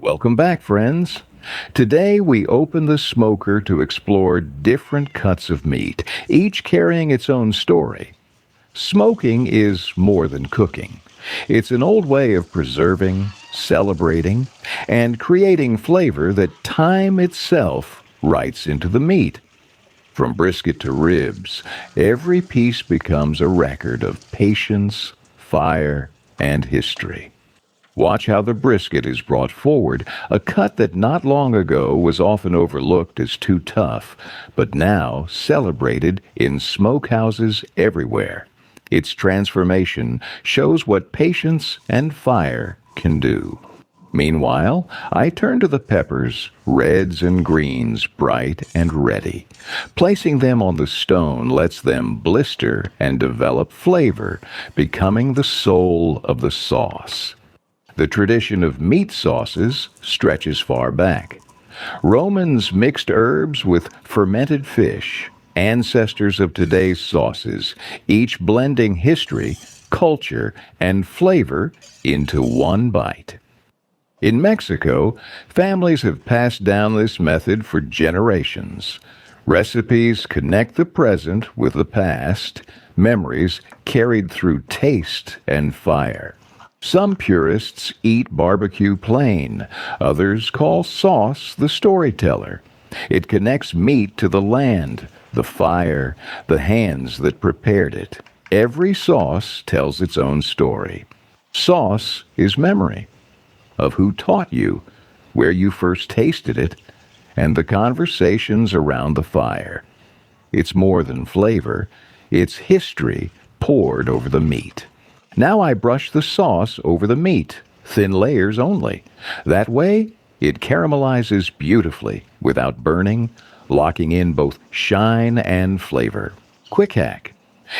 Welcome back, friends. Today we open the smoker to explore different cuts of meat, each carrying its own story. Smoking is more than cooking. It's an old way of preserving, celebrating, and creating flavor that time itself writes into the meat. From brisket to ribs, every piece becomes a record of patience, fire, and history. Watch how the brisket is brought forward, a cut that not long ago was often overlooked as too tough, but now celebrated in smokehouses everywhere. Its transformation shows what patience and fire can do. Meanwhile, I turn to the peppers, reds and greens, bright and ready. Placing them on the stone lets them blister and develop flavor, becoming the soul of the sauce. The tradition of meat sauces stretches far back. Romans mixed herbs with fermented fish, ancestors of today's sauces, each blending history, culture, and flavor into one bite. In Mexico, families have passed down this method for generations. Recipes connect the present with the past, memories carried through taste and fire. Some purists eat barbecue plain, others call sauce the storyteller. It connects meat to the land, the fire, the hands that prepared it. Every sauce tells its own story. Sauce is memory of who taught you, where you first tasted it, and the conversations around the fire. It's more than flavor, it's history poured over the meat. Now I brush the sauce over the meat, thin layers only. That way, it caramelizes beautifully without burning, locking in both shine and flavor. Quick hack.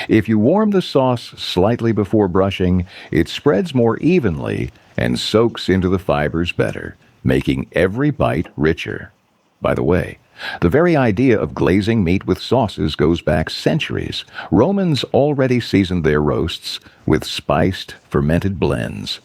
If you warm the sauce slightly before brushing, it spreads more evenly and soaks into the fibers better, making every bite richer. By the way, the very idea of glazing meat with sauces goes back centuries. Romans already seasoned their roasts with spiced, fermented blends.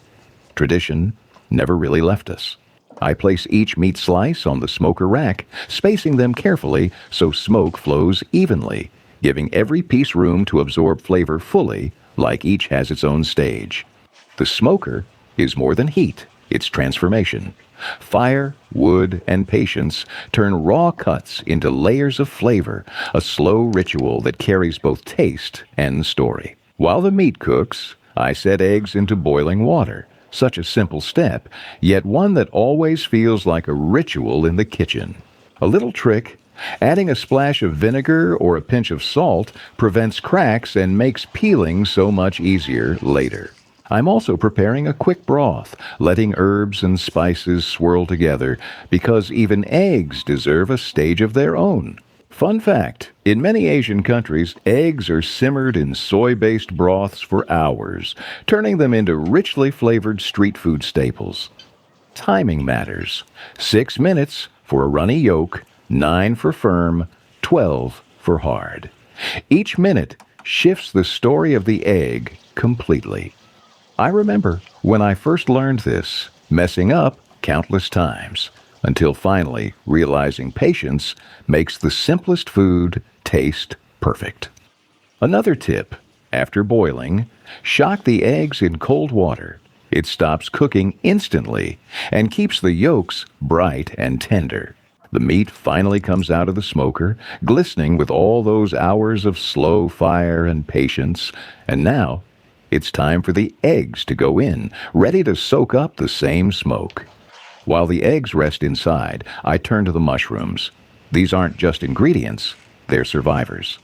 Tradition never really left us. I place each meat slice on the smoker rack, spacing them carefully so smoke flows evenly, giving every piece room to absorb flavor fully, like each has its own stage. The smoker is more than heat, it's transformation. Fire, wood, and patience turn raw cuts into layers of flavor, a slow ritual that carries both taste and story. While the meat cooks, I set eggs into boiling water. Such a simple step, yet one that always feels like a ritual in the kitchen. A little trick: adding a splash of vinegar or a pinch of salt prevents cracks and makes peeling so much easier later. I'm also preparing a quick broth, letting herbs and spices swirl together because even eggs deserve a stage of their own. Fun fact, in many Asian countries, eggs are simmered in soy-based broths for hours, turning them into richly flavored street food staples. Timing matters. 6 minutes for a runny yolk, 9 for firm, 12 for hard. Each minute shifts the story of the egg completely. I remember when I first learned this, messing up countless times, until finally realizing patience makes the simplest food taste perfect. Another tip: after boiling, shock the eggs in cold water. It stops cooking instantly and keeps the yolks bright and tender. The meat finally comes out of the smoker, glistening with all those hours of slow fire and patience, and now it's time for the eggs to go in, ready to soak up the same smoke. While the eggs rest inside, I turn to the mushrooms. These aren't just ingredients, they're survivors.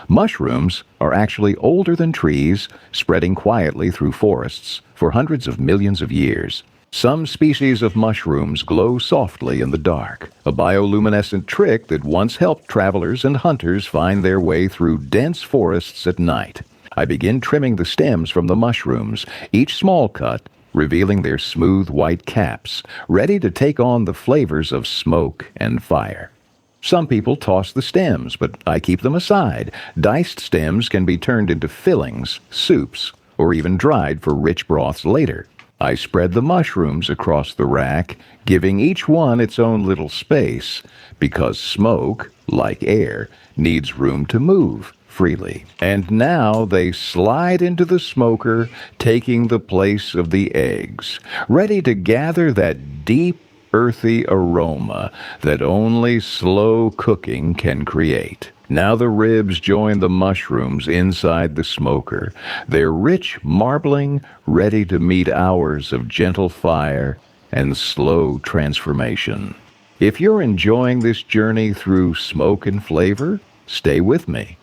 Mushrooms are actually older than trees, spreading quietly through forests for hundreds of millions of years. Some species of mushrooms glow softly in the dark, a bioluminescent trick that once helped travelers and hunters find their way through dense forests at night. I begin trimming the stems from the mushrooms, each small cut revealing their smooth white caps, ready to take on the flavors of smoke and fire. Some people toss the stems, but I keep them aside. Diced stems can be turned into fillings, soups, or even dried for rich broths later. I spread the mushrooms across the rack, giving each one its own little space, because smoke, like air, needs room to move freely. And now they slide into the smoker, taking the place of the eggs, ready to gather that deep, earthy aroma that only slow cooking can create. Now the ribs join the mushrooms inside the smoker, their rich marbling ready to meet hours of gentle fire and slow transformation. If you're enjoying this journey through smoke and flavor, stay with me.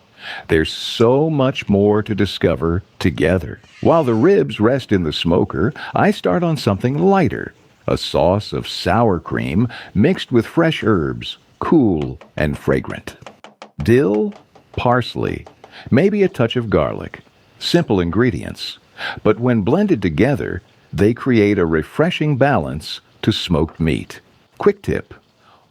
There's so much more to discover together. While the ribs rest in the smoker, I start on something lighter, a sauce of sour cream mixed with fresh herbs, cool and fragrant. Dill, parsley, maybe a touch of garlic. Simple ingredients. But when blended together, they create a refreshing balance to smoked meat. Quick tip: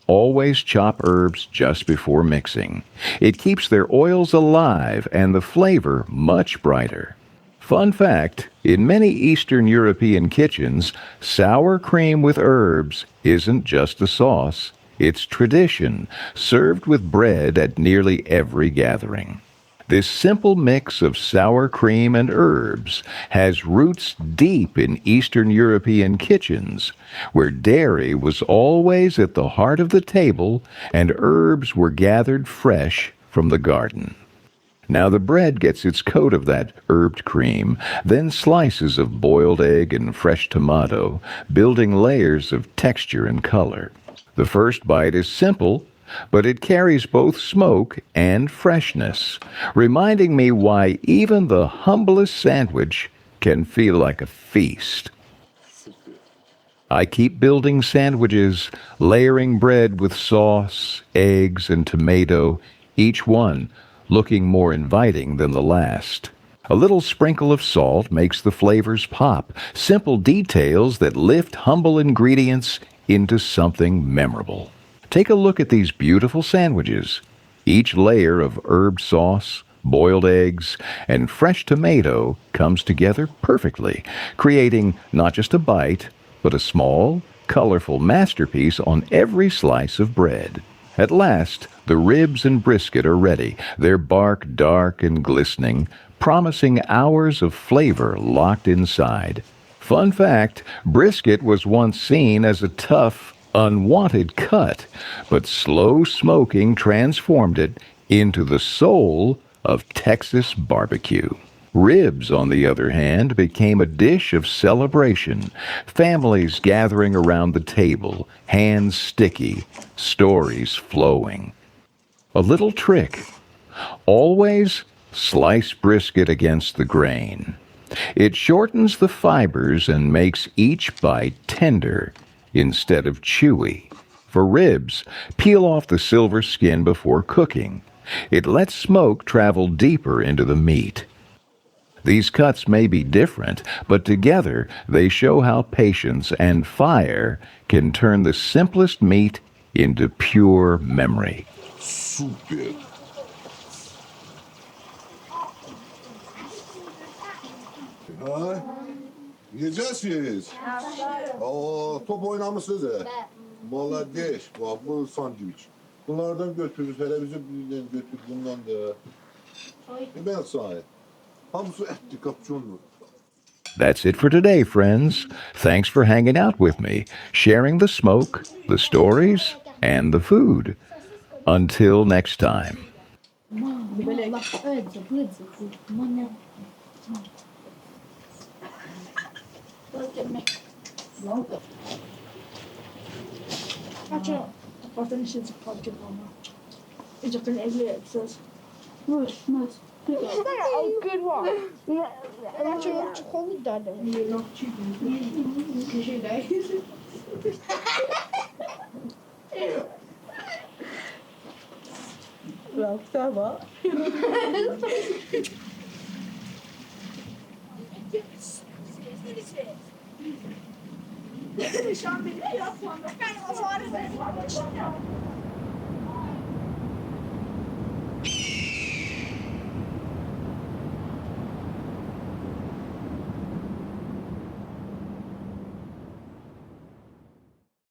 always chop herbs just before mixing. It keeps their oils alive and the flavor much brighter. Fun fact, in many Eastern European kitchens, sour cream with herbs isn't just a sauce, it's tradition, served with bread at nearly every gathering. This simple mix of sour cream and herbs has roots deep in Eastern European kitchens, where dairy was always at the heart of the table and herbs were gathered fresh from the garden. Now the bread gets its coat of that herbed cream, then slices of boiled egg and fresh tomato, building layers of texture and color. The first bite is simple, but it carries both smoke and freshness, reminding me why even the humblest sandwich can feel like a feast. I keep building sandwiches, layering bread with sauce, eggs, and tomato, each one looking more inviting than the last. A little sprinkle of salt makes the flavors pop, simple details that lift humble ingredients into something memorable. Take a look at these beautiful sandwiches. Each layer of herb sauce, boiled eggs, and fresh tomato comes together perfectly, creating not just a bite, but a small, colorful masterpiece on every slice of bread. At last, the ribs and brisket are ready, their bark dark and glistening, promising hours of flavor locked inside. Fun fact, brisket was once seen as a tough, unwanted cut, but slow smoking transformed it into the soul of Texas barbecue. Ribs, on the other hand, became a dish of celebration, families gathering around the table, hands sticky, stories flowing. A little trick: always slice brisket against the grain. It shortens the fibers and makes each bite tender instead of chewy. For ribs, peel off the silver skin before cooking. It lets smoke travel deeper into the meat. These cuts may be different, but together they show how patience and fire can turn the simplest meat into pure memory. Super. Ha? Yiyeceksiniz. Top oynamışsınız ya. Vallahi değiş. Bak bu sandviç. Bunlardan götürürüz. Hele bize birinden götür. Bundan da. Ben sahi. Hamısı etli kapçonlu. That's it for today, friends. Thanks for hanging out with me, sharing the smoke, the stories, and the food. Until next time. Is that a good one? Yeah. Actually, what you call it, Dad? You're not chicken. Well, ça va. Şu an beni yapmam. Ben o zaman